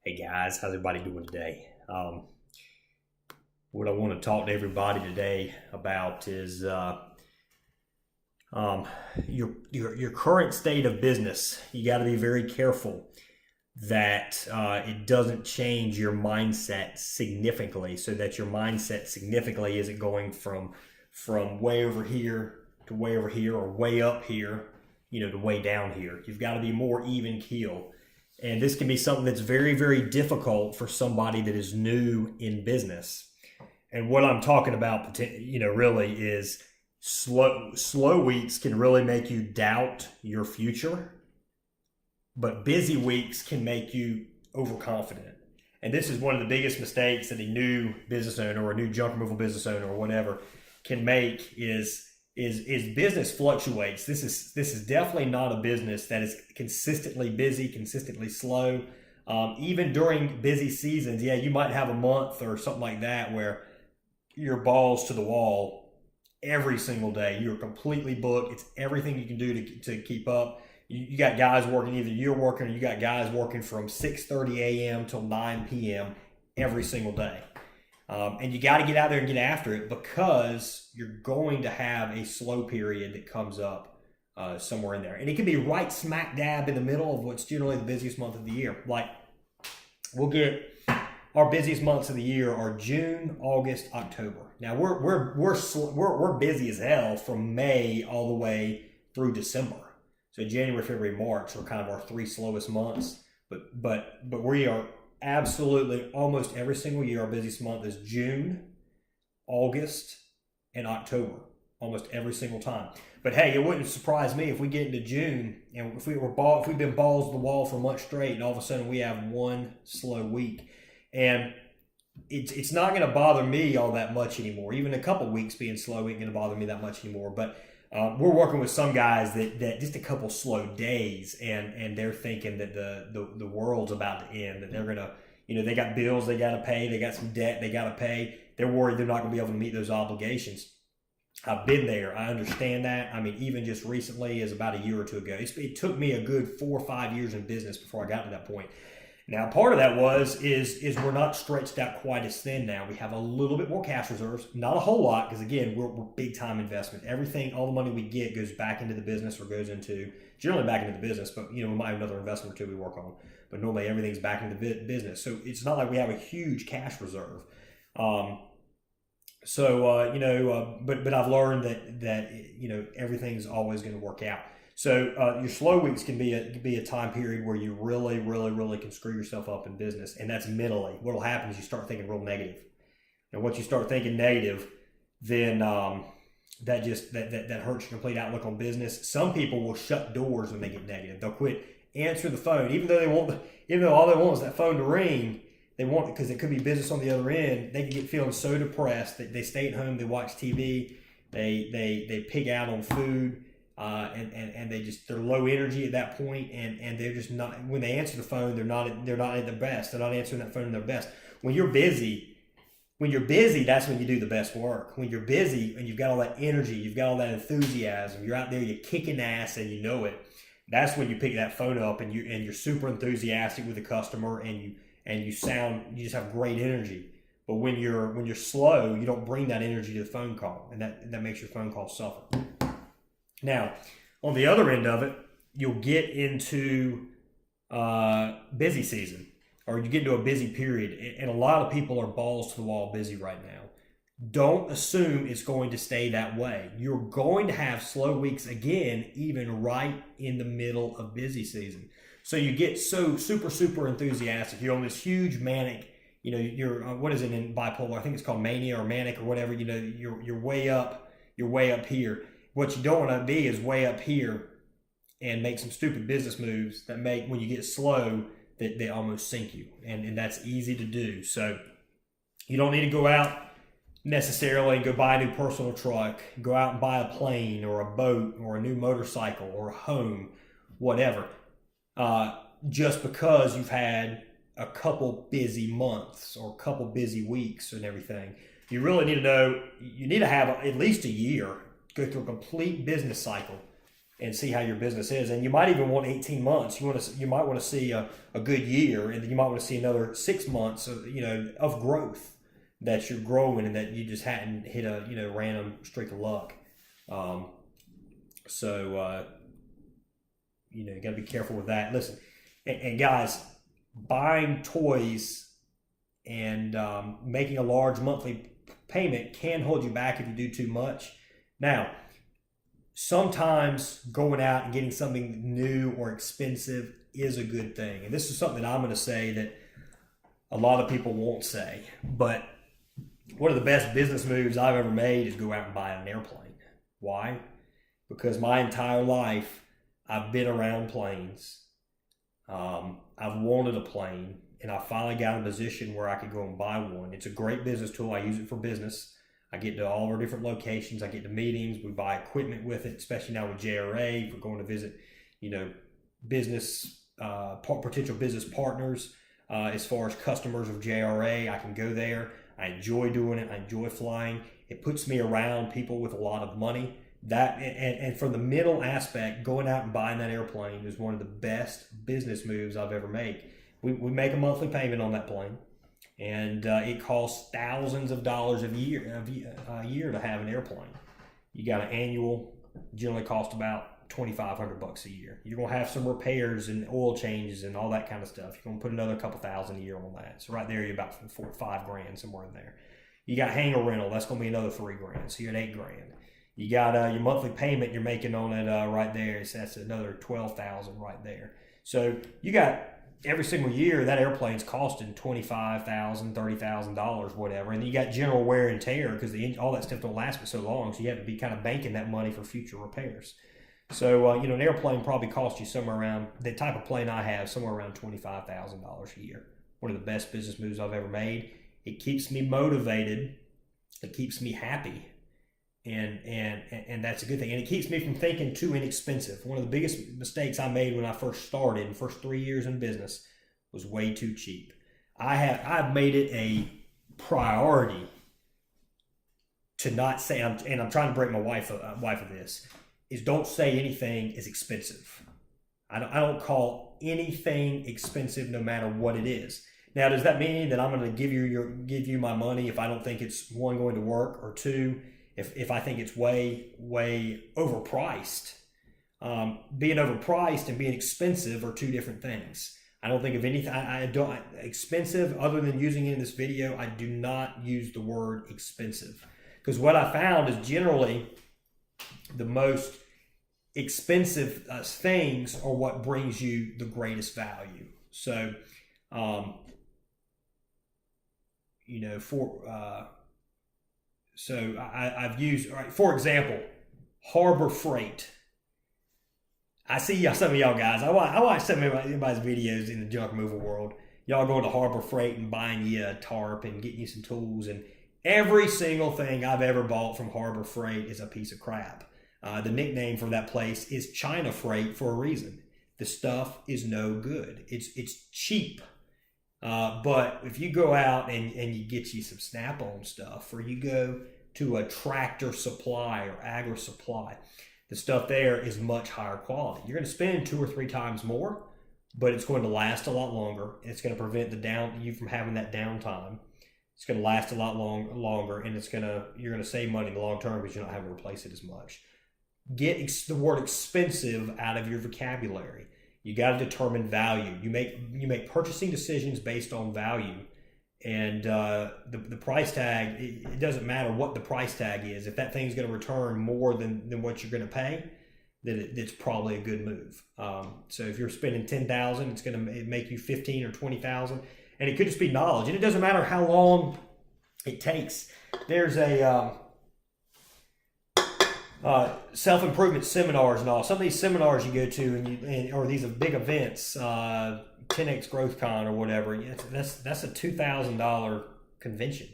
Hey guys, how's everybody doing today? What I want to talk to everybody today about is your current state of business. You got to be very careful that it doesn't change your mindset significantly, so that your mindset significantly isn't going from way over here to way over here, or way up here, to way down here. You've got to be more even keel. And this can be something that's very, very difficult for somebody that is new in business. And what I'm talking about, really is slow weeks can really make you doubt your future, but busy weeks can make you overconfident. And this is one of the biggest mistakes that a new business owner or a new junk removal business owner or whatever can make is business fluctuates. This is definitely not a business that is consistently busy, consistently slow. Even during busy seasons, you might have a month or something like that where you're balls to the wall every single day. You're completely booked. It's everything you can do to keep up. You got guys working, either you're working or you got guys working from 6:30 a.m. till 9 p.m. every single day. And you got to get out there and get after it, because you're going to have a slow period that comes up somewhere in there. And it can be right smack dab in the middle of what's generally the busiest month of the year. Like, we'll get our busiest months of the year are June, August, October. Now we're busy as hell from May all the way through December. So January, February, March are kind of our three slowest months. But we are absolutely, almost every single year, our busiest month is June, August, and October, almost every single time. But hey, it wouldn't surprise me if we get into June and if we've been balls to the wall for a month straight, and all of a sudden we have one slow week. And it's not going to bother me all that much anymore. Even a couple weeks being slow ain't going to bother me that much anymore. But we're working with some guys that just a couple slow days, and they're thinking that the world's about to end, that they're gonna, they got bills they got to pay, they got some debt they got to pay. They're worried they're not going to be able to meet those obligations. I've been there. I understand that. I mean, even just recently, as about a year or two ago, it took me a good 4 or 5 years in business before I got to that point. Now, part of that is we're not stretched out quite as thin now. We have a little bit more cash reserves, not a whole lot, because again, we're big time investment. Everything, all the money we get goes back into the business, or goes into, generally back into the business, but we might have another investment or two we work on. But normally everything's back into the business. So it's not like we have a huge cash reserve. But I've learned that everything's always going to work out. So your slow weeks can be a time period where you really, really, really can screw yourself up in business, and that's mentally. What'll happen is you start thinking real negative, and once you start thinking negative, then that hurts your complete outlook on business. Some people will shut doors when they get negative. They'll quit answering the phone, even though all they want is that phone to ring. They want, because it could be business on the other end. They can get feeling so depressed that they stay at home, they watch TV, they pig out on food. And they're low energy at that point, and they're just not, when they answer the phone, they're not at their best. They're not answering that phone at their best. When you're busy, that's when you do the best work. When you're busy and you've got all that energy, you've got all that enthusiasm, you're out there, you're kicking ass and you know it. That's when you pick that phone up and you're super enthusiastic with the customer, and you just have great energy. But when you're slow, you don't bring that energy to the phone call, and that makes your phone call suffer. Now, on the other end of it, you'll get into busy season, or you get into a busy period, and a lot of people are balls to the wall busy right now. Don't assume it's going to stay that way. You're going to have slow weeks again, even right in the middle of busy season. So you get so super, super enthusiastic. You're on this huge manic, you're what is it in bipolar? I think it's called mania or manic or whatever. You're way up here. What you don't want to be is way up here and make some stupid business moves that make, when you get slow, that they almost sink you. And that's easy to do. So you don't need to go out necessarily and go buy a new personal truck, go out and buy a plane or a boat or a new motorcycle or a home, whatever, just because you've had a couple busy months or a couple busy weeks and everything. You really need to know, you need to have at least a year, go through a complete business cycle and see how your business is. And you might even want 18 months. You might want to see a good year, and then you might want to see another 6 months of, of growth, that you're growing and that you just hadn't hit a, random streak of luck. You got to be careful with that. Listen, and guys, buying toys and making a large monthly payment can hold you back if you do too much. Now, sometimes going out and getting something new or expensive is a good thing. And this is something that I'm going to say that a lot of people won't say. But one of the best business moves I've ever made is go out and buy an airplane. Why? Because my entire life, I've been around planes. I've wanted a plane, and I finally got in a position where I could go and buy one. It's a great business tool. I use it for business. I get to all of our different locations. I get to meetings. We buy equipment with it, especially now with JRA. If we're going to visit, potential business partners, as far as customers of JRA, I can go there. I enjoy doing it. I enjoy flying. It puts me around people with a lot of money. That and from the mental aspect, going out and buying that airplane is one of the best business moves I've ever made. We make a monthly payment on that plane, and it costs thousands of dollars a year to have an airplane. You got an annual, generally cost about $2,500 a year. You're gonna have some repairs and oil changes and all that kind of stuff. You're gonna put another couple thousand a year on that. So right there, you're about $4 or $5 grand, somewhere in there. You got hangar rental. That's gonna be another $3 grand. So you're at $8 grand. You got your monthly payment you're making on it right there. So that's another $12,000 right there. So you got every single year that airplane's costing $25,000, $30,000, whatever. And you got general wear and tear because all that stuff don't last but so long. So you have to be kind of banking that money for future repairs. So an airplane probably costs you somewhere around, the type of plane I have, somewhere around $25,000 a year. One of the best business moves I've ever made. It keeps me motivated. It keeps me happy. And that's a good thing. And it keeps me from thinking too inexpensive. One of the biggest mistakes I made when I first started, the first 3 years in business, was way too cheap. I've made it a priority to not say, and I'm trying to break my wife of this, is don't say anything is expensive. I don't call anything expensive no matter what it is. Now, does that mean that I'm going to give you my money if I don't think it's, one, going to work, or two, if I think it's way overpriced? Being overpriced and being expensive are two different things. I don't think of anything. I don't expensive other than using it in this video. I do not use the word expensive, because what I found is generally the most expensive things are what brings you the greatest value. So, I've used, all right, for example, Harbor Freight. I see some of y'all guys. I watch some of everybody's videos in the junk removal world. Y'all going to Harbor Freight and buying you a tarp and getting you some tools, and every single thing I've ever bought from Harbor Freight is a piece of crap. The nickname for that place is China Freight for a reason. The stuff is no good. It's cheap. But if you go out and you get you some Snap-on stuff, or you go to a Tractor Supply or Agri Supply, the stuff there is much higher quality. You're going to spend 2 or 3 times more, but it's going to last a lot longer. It's going to prevent you from having that downtime. It's going to last a lot longer, and you're going to save money in the long term because you're not having to replace it as much. Get the word expensive out of your vocabulary. You got to determine value. You make purchasing decisions based on value, and the price tag. It doesn't matter what the price tag is. If that thing's going to return more than what you're going to pay, then it's probably a good move. So if you're spending $10,000, it's going to make you $15,000 or $20,000, and it could just be knowledge. And it doesn't matter how long it takes. There's a self-improvement seminars and all. Some of these seminars you go to or these big events, 10X Growth Con or whatever, that's a $2,000 convention.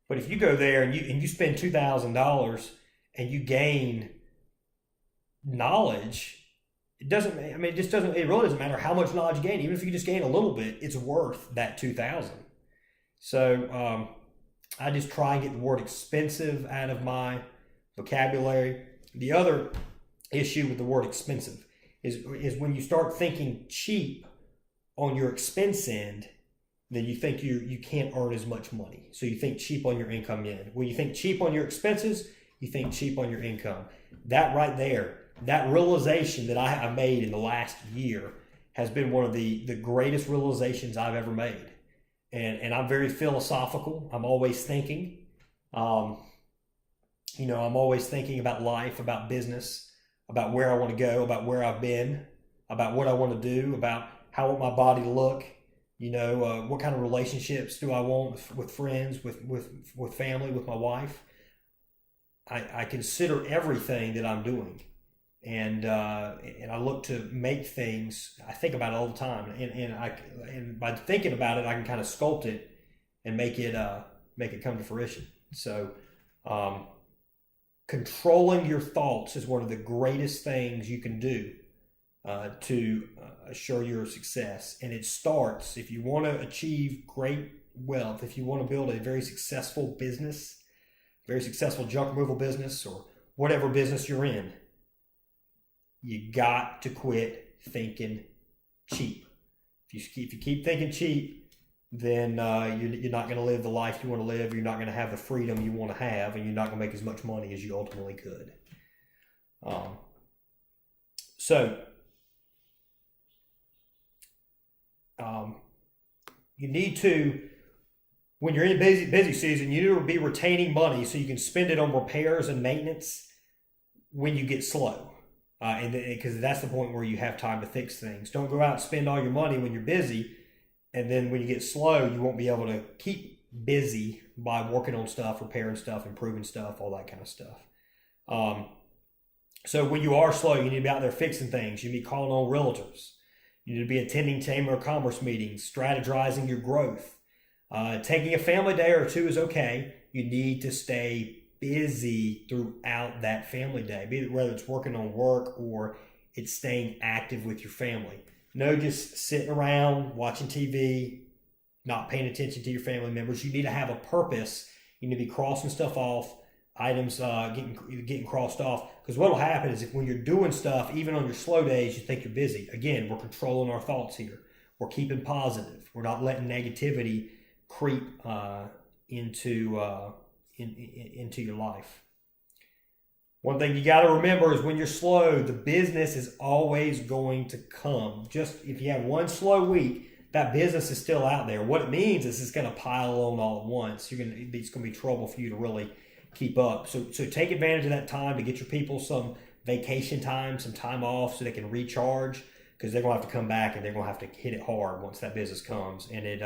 But if you go there and you spend $2,000 and you gain knowledge, it really doesn't matter how much knowledge you gain. Even if you just gain a little bit, it's worth that $2,000. So I just try and get the word expensive out of my vocabulary. The other issue with the word expensive is when you start thinking cheap on your expense end, then you think you can't earn as much money. So you think cheap on your income end. When you think cheap on your expenses, you think cheap on your income. That right there, that realization that I made in the last year has been one of the greatest realizations I've ever made. And I'm very philosophical. I'm always thinking. I'm always thinking about life, about business, about where I want to go, about where I've been, about what I want to do, about how I want my body to look. What kind of relationships do I want with friends, with family, with my wife? I consider everything that I'm doing, and I look to make things. I think about it all the time, and by thinking about it, I can kind of sculpt it and make it come to fruition. So, controlling your thoughts is one of the greatest things you can do to assure your success. And it starts, if you want to achieve great wealth, if you want to build a very successful business, very successful junk removal business, or whatever business you're in, you got to quit thinking cheap. If you keep thinking cheap, then you're not going to live the life you want to live. You're not going to have the freedom you want to have, and you're not going to make as much money as you ultimately could. You need to, when you're in busy season, you need to be retaining money so you can spend it on repairs and maintenance when you get slow. Because that's the point where you have time to fix things. Don't go out and spend all your money when you're busy, and then when you get slow, you won't be able to keep busy by working on stuff, repairing stuff, improving stuff, all that kind of stuff. So when you are slow, you need to be out there fixing things. You need to be calling on realtors. You need to be attending Chamber of Commerce meetings, strategizing your growth. Taking a family day or two is okay. You need to stay busy throughout that family day, whether it's working on work or it's staying active with your family. No just sitting around watching TV, not paying attention to your family members. You need to have a purpose. You need to be crossing stuff off, items getting crossed off. Because what will happen is if when you're doing stuff, even on your slow days, you think you're busy. Again, we're controlling our thoughts here. We're keeping positive. We're not letting negativity creep into your life. One thing you got to remember is when you're slow, the business is always going to come. Just if you have one slow week, that business is still out there. What it means is it's going to pile on all at once. It's going to be trouble for you to really keep up. So take advantage of that time to get your people some vacation time, some time off so they can recharge, because they're going to have to come back and they're going to have to hit it hard once that business comes. And it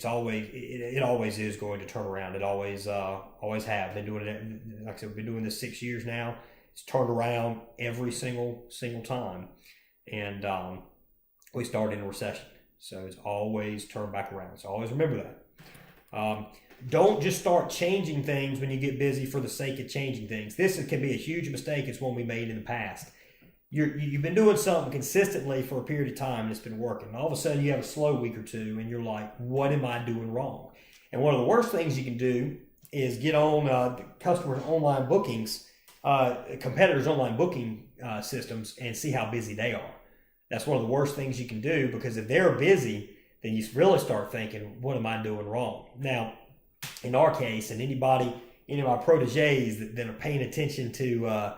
always is going to turn around. It always have been doing it. Like I said, we've been doing this 6 years now. It's turned around every single time. And we started in a recession. So it's always turned back around. So always remember that. Don't just start changing things when you get busy for the sake of changing things. This can be a huge mistake. It's one we made in the past. You've been doing something consistently for a period of time and it's been working. All of a sudden you have a slow week or two and you're like, what am I doing wrong? And one of the worst things you can do is get on the customers' online bookings, competitors' online booking systems, and see how busy they are. That's one of the worst things you can do, because if they're busy, then you really start thinking, what am I doing wrong? Now, in our case, and any of my proteges that are paying attention to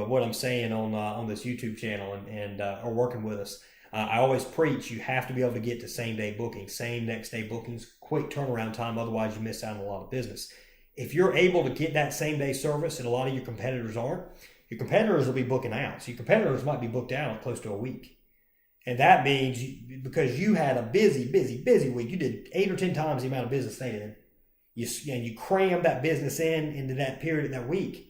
what I'm saying on this YouTube channel and are working with us, I always preach you have to be able to get to same day bookings, same next day bookings, quick turnaround time. Otherwise, you miss out on a lot of business. If you're able to get that same day service, and a lot of your competitors aren't, your competitors will be booking out. So your competitors might be booked out close to a week. And that means because you had a busy week, you did 8 or 10 times the amount of business they did. You cram that business into that period, that week.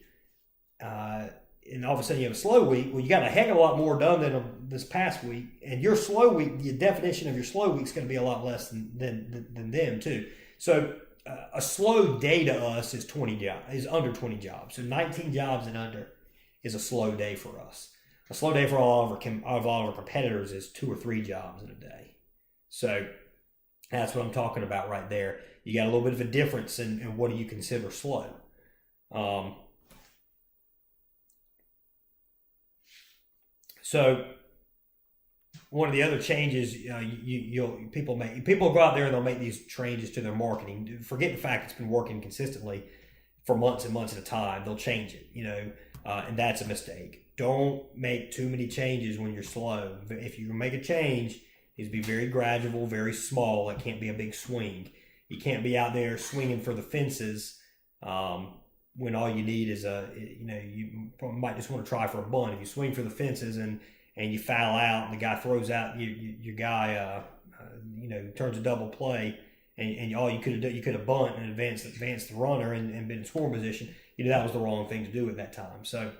And all of a sudden you have a slow week. Well, you got a heck of a lot more done than this past week. And your slow week, the definition of your slow week is going to be a lot less than them too. So a slow day to us is under 20 jobs. So 19 jobs and under is a slow day for us. A slow day for all of our competitors is 2 or 3 jobs in a day. So that's what I'm talking about right there. You got a little bit of a difference in what do you consider slow. So one of the other changes people go out there and they'll make these changes to their marketing. Forget the fact it's been working consistently for months and months at a time. They'll change it, and that's a mistake. Don't make too many changes when you're slow. If you make a change, it's be very gradual, very small. It can't be a big swing. You can't be out there swinging for the fences when all you need is you might just want to try for a bunt. If you swing for the fences and you foul out and the guy throws out your guy, turns a double play, and all you could have bunt and advanced the runner and been in scoring position. That was the wrong thing to do at that time. So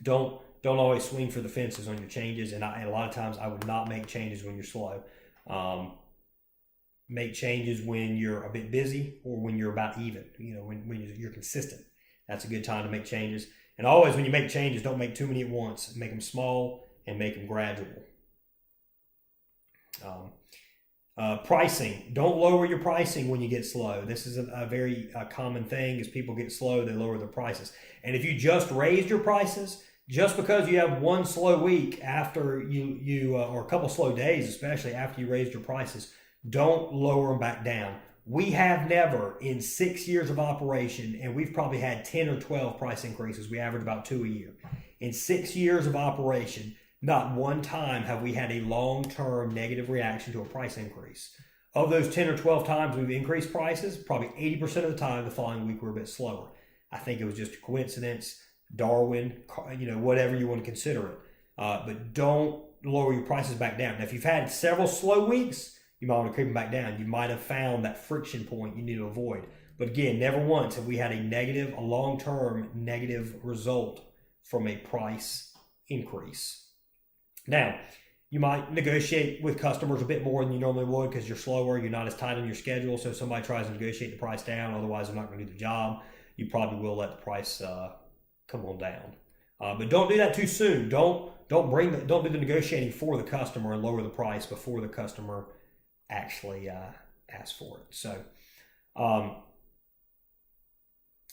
don't always swing for the fences on your changes. And a lot of times I would not make changes when you're slow. Make changes when you're a bit busy or when you're about even. When you're consistent. That's a good time to make changes. And always when you make changes, don't make too many at once. Make them small and make them gradual. Pricing. Don't lower your pricing when you get slow. This is a very common thing. As people get slow, they lower their prices. And if you just raised your prices, just because you have one slow week after you or a couple slow days, especially after you raised your prices, don't lower them back down. We have never, in 6 years of operation, and we've probably had 10 or 12 price increases. We average about 2 a year. In 6 years of operation, not one time have we had a long-term negative reaction to a price increase. Of those 10 or 12 times we've increased prices, probably 80% of the time the following week we're a bit slower. I think it was just a coincidence, Darwin, whatever you want to consider it. But don't lower your prices back down. Now, if you've had several slow weeks, you might want to creep them back down. You might have found that friction point you need to avoid. But again, never once have we had a long-term negative result from a price increase. Now, you might negotiate with customers a bit more than you normally would because you're slower, you're not as tight on your schedule. So if somebody tries to negotiate the price down, otherwise they're not going to do the job, you probably will let the price come on down. But don't do that too soon. Don't do the negotiating for the customer and lower the price before the customer actually asks for it. So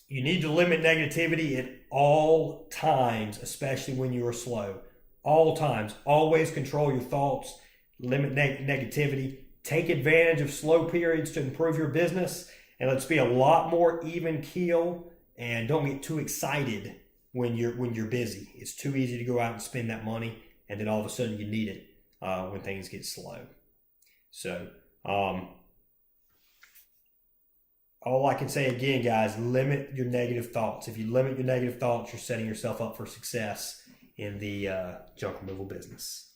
you need to limit negativity at all times, especially when you are slow. All times. Always control your thoughts. Limit negativity. Take advantage of slow periods to improve your business. And let's be a lot more even keel. And don't get too excited when you're busy. It's too easy to go out and spend that money, and then all of a sudden you need it when things get slow. So all I can say again, guys, limit your negative thoughts. If you limit your negative thoughts, you're setting yourself up for success in the junk removal business.